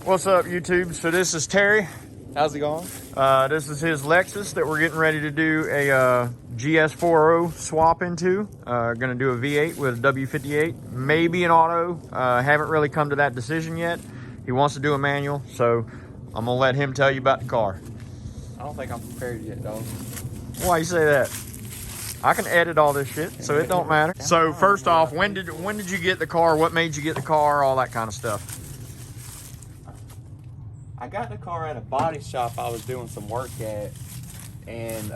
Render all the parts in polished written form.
What's up, YouTube? So this is Terry. How's it going? This is his Lexus that we're getting ready to do a GS40 swap into. Gonna do a V8 with a W58, maybe an auto. Haven't really come to that decision yet. He wants to do a manual, so I'm gonna let him tell you about the car. I don't think I'm prepared yet, dog. Why you say that? I can edit all this shit, so it don't matter. So first off, when did you get the car? What made you get the car? All that kind of stuff. I got the car at a body shop I was doing some work at, and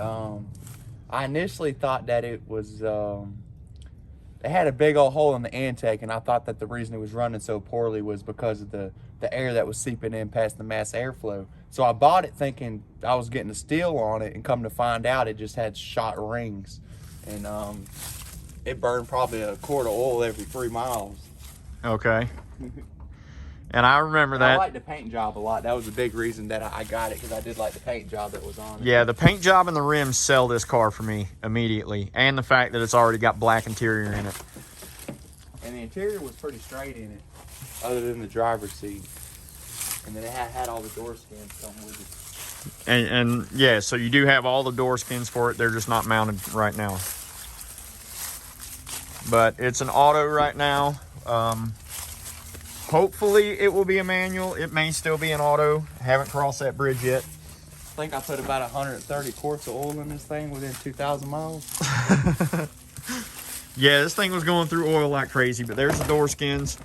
I initially thought that it was it had a big old hole in the intake, and I thought that the reason it was running so poorly was because of the air that was seeping in past the mass airflow. So I bought it thinking I was getting a steal on it, and come to find out it just had shot rings, and it burned probably a quart of oil every 3 miles. Okay. And I remember that. I like the paint job a lot. That was a big reason that I got it, because I did like the paint job that was on it. Yeah, the paint job and the rims sell this car for me immediately. And the fact that it's already got black interior in it. And the interior was pretty straight in it, other than the driver's seat. And then it had all the door skins coming with it. And yeah, so you do have all the door skins for it. They're just not mounted right now. But it's an auto right now. Hopefully it will be a manual. It may still be an auto. Haven't crossed that bridge yet. I think I put about 130 quarts of oil in this thing within 2,000 miles. Yeah, this thing was going through oil like crazy, but there's the door skins.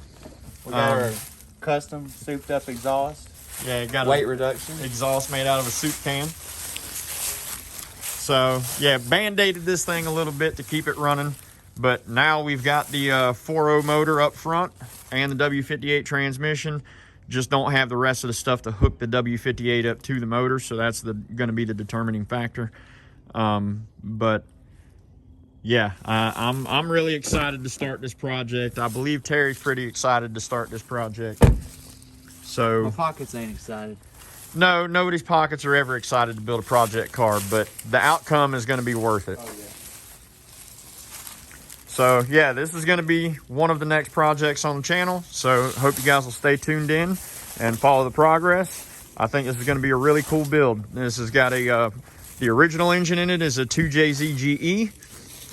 We got our custom souped up exhaust. Yeah, it got weight reduction. Exhaust made out of a soup can. So yeah, band-aided this thing a little bit to keep it running. But now we've got the 4.0 motor up front and the W58 transmission. Just don't have the rest of the stuff to hook the W58 up to the motor, so that's going to be the determining factor. But yeah, I'm really excited to start this project. I believe Terry's pretty excited to start this project. So my pockets ain't excited. No, nobody's pockets are ever excited to build a project car, but the outcome is going to be worth it. Oh yeah. So yeah, this is going to be one of the next projects on the channel. So hope you guys will stay tuned in and follow the progress. I think this is going to be a really cool build. This has got the original engine in it is a 2JZ GE.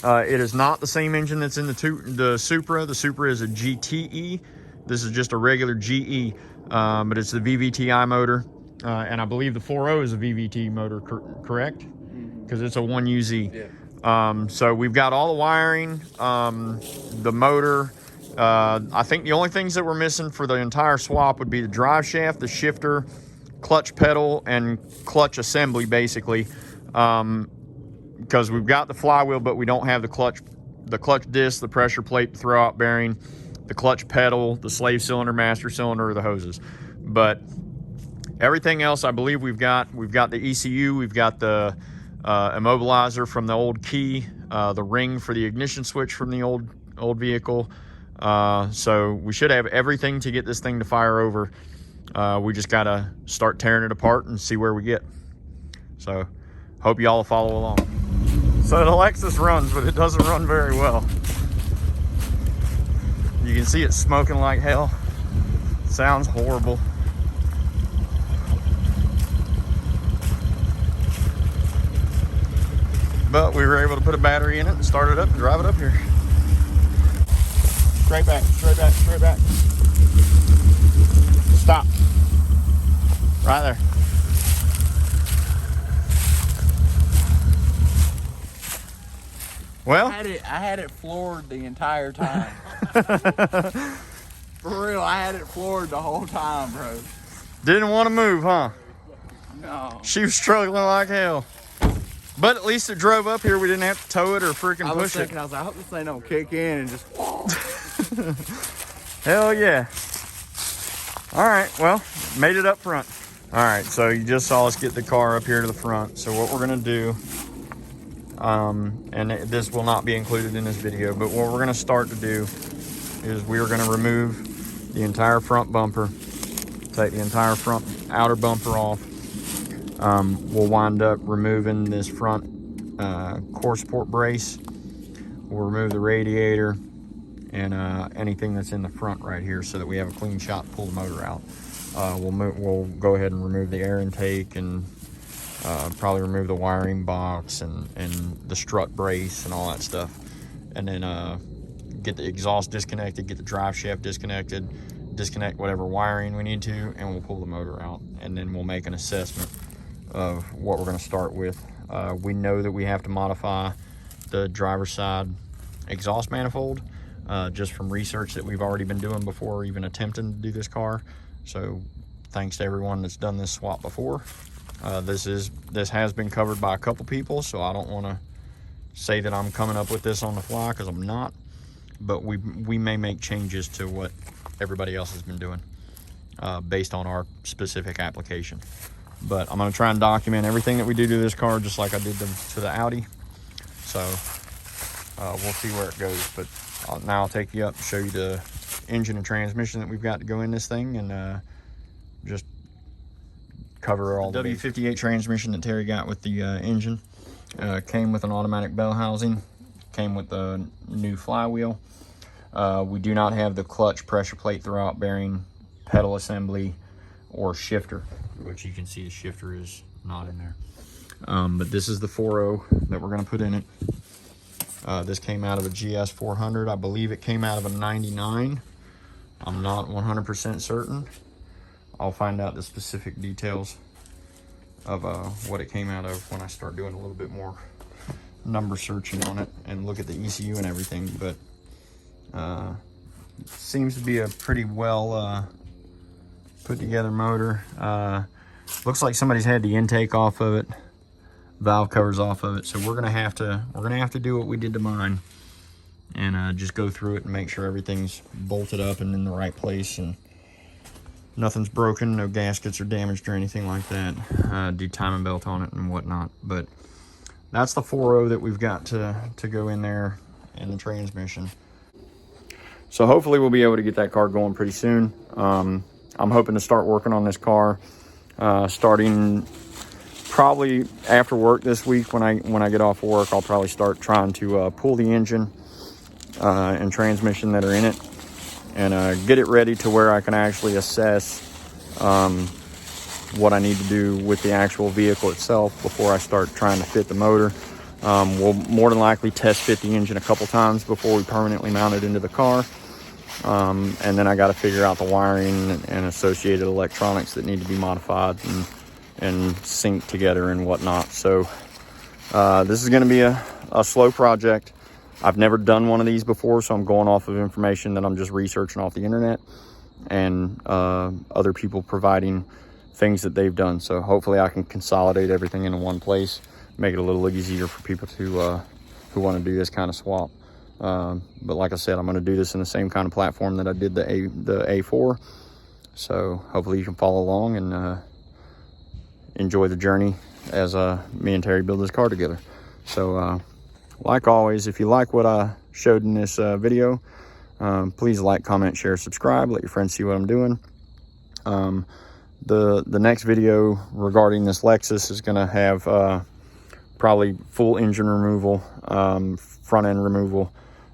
It is not the same engine that's in the Supra. The Supra is a GTE. This is just a regular GE, but it's the VVTi motor. And I believe the 4.0 is a VVT motor, correct? Because it's a 1UZ. Yeah. So we've got all the wiring, the motor. I think the only things that we're missing for the entire swap would be the drive shaft, the shifter, clutch pedal, and clutch assembly, basically. Because we've got the flywheel, but we don't have the clutch disc, the pressure plate, the throwout bearing, the clutch pedal, the slave cylinder, master cylinder, or the hoses. But everything else, I believe we've got the ECU, we've got the immobilizer from the old key, the ring for the ignition switch from the old vehicle. So we should have everything to get this thing to fire over. We just gotta start tearing it apart and see where we get. So hope y'all follow along. So the Lexus runs, but it doesn't run very well. You can see it smoking like hell. Sounds horrible. But we were able to put a battery in it and start it up and drive it up here. Straight back, straight back, straight back. Stop. Right there. Well, I had it floored the entire time. For real, I had it floored the whole time, bro. Didn't want to move, huh? No. She was struggling like hell. But at least it drove up here. We didn't have to tow it or freaking push it. I was like, I hope this thing don't kick in and just... Hell yeah. All right, well, made it up front. All right, so you just saw us get the car up here to the front. So what we're gonna do, and this will not be included in this video, but what we're gonna start to do is we're gonna remove the entire front bumper, take the entire front outer bumper off. We'll wind up removing this front core support brace. We'll remove the radiator and anything that's in the front right here so that we have a clean shot to pull the motor out. we'll go ahead and remove the air intake and probably remove the wiring box and the strut brace and all that stuff, and then get the exhaust disconnected, get the drive shaft disconnected, disconnect whatever wiring we need to, and we'll pull the motor out, and then we'll make an assessment of what we're going to start with. We know that we have to modify the driver's side exhaust manifold, just from research that we've already been doing before even attempting to do this car. So thanks to everyone that's done this swap before. This has been covered by a couple people, so I don't want to say that I'm coming up with this on the fly, because I'm not. But we may make changes to what everybody else has been doing based on our specific application. But I'm going to try and document everything that we do to this car, just like I did to the Audi. So we'll see where it goes. But now I'll take you up and show you the engine and transmission that we've got to go in this thing, and just cover all the W58 transmission that Terry got with the engine. Came with an automatic bell housing, came with the new flywheel. We do not have the clutch pressure plate throwout bearing, pedal assembly, or shifter, which you can see the shifter is not in there. But this is the 4.0 that we're going to put in it. This came out of a GS 400. I believe it came out of a 99. I'm not 100% certain. I'll find out the specific details of what it came out of when I start doing a little bit more number searching on it and look at the ECU and everything. But seems to be a pretty well put together motor. Looks like somebody's had the intake off of it, valve covers off of it. So we're gonna have to do what we did to mine, and just go through it and make sure everything's bolted up and in the right place, and nothing's broken, no gaskets are damaged or anything like that. Do timing belt on it and whatnot. But that's the 4.0 that we've got to go in there, and the transmission. So hopefully we'll be able to get that car going pretty soon. I'm hoping to start working on this car starting probably after work this week. When I get off work, I'll probably start trying to pull the engine and transmission that are in it, and get it ready to where I can actually assess what I need to do with the actual vehicle itself before I start trying to fit the motor. We'll more than likely test fit the engine a couple times before we permanently mount it into the car. And then I got to figure out the wiring and associated electronics that need to be modified and sync together and whatnot. So this is going to be a slow project. I've never done one of these before, so I'm going off of information that I'm just researching off the internet, and other people providing things that they've done. So hopefully I can consolidate everything into one place, make it a little easier for people to who want to do this kind of swap. But like I said, I'm going to do this in the same kind of platform that I did the A4. So hopefully you can follow along and enjoy the journey as me and Terry build this car together. So like always, if you like what I showed in this video, please like, comment, share, subscribe, let your friends see what I'm doing. The next video regarding this Lexus is going to have probably full engine removal, front end removal,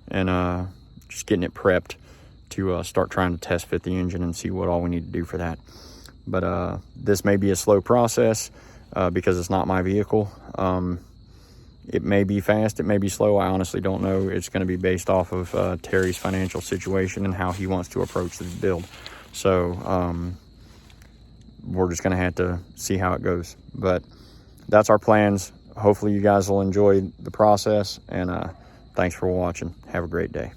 and just getting it prepped to start trying to test fit the engine and see what all we need to do for that. But this may be a slow process because it's not my vehicle. It may be fast, it may be slow, I honestly don't know. It's going to be based off of Terry's financial situation and how he wants to approach the build. So we're just going to have to see how it goes. But that's our plans. Hopefully you guys will enjoy the process, and thanks for watching. Have a great day.